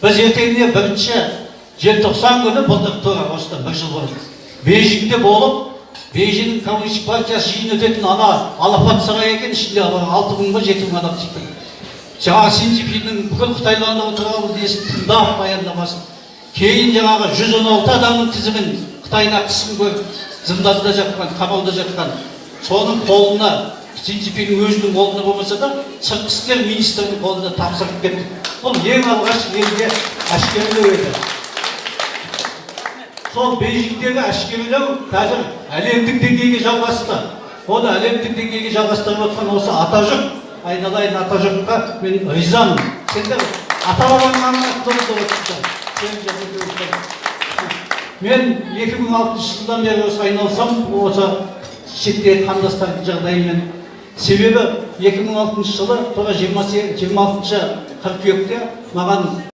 Biz ертеңіне 1 желтоқсан күні былтыр тура осыдан 1 жыл бұрын Бейжіңде болып, Бейжің коммунистік партиясы жиын өтетін ана Алапат сарай екен, ішінде 6000 ба 7000 адам шықты. Жаңағы Синьцзипиннің бүкіл Қытайландыру туралы несін тыңдап баяндамасын. Кейін жаңағы 116 адамның тізімін Қытайда қысым көріп, зындада жатқан, қамауда жатқан, соның қолына, Синьцзипиннің өзінің қолына болмаса да, сыртқы істер министрінің қолына тапсырып кетті. Бұл ең алғаш елге әшкерелеу еді. Сол Бейжіңдегі әшкерелеу қазір әлемдік деңгейге жалғасты. Оны әлемдік деңгейге жалғастырып отқан осы атажұрт, айналайын атажұртқа мен ризамын. Сендер ата-бабаңның аттылы отырсыздар. Мен 2006 жылдан бері осы айналсам, осы шеттегі қандастардың жағдайымен. Себебі 2006 жылы, 26 қыркүйекте маған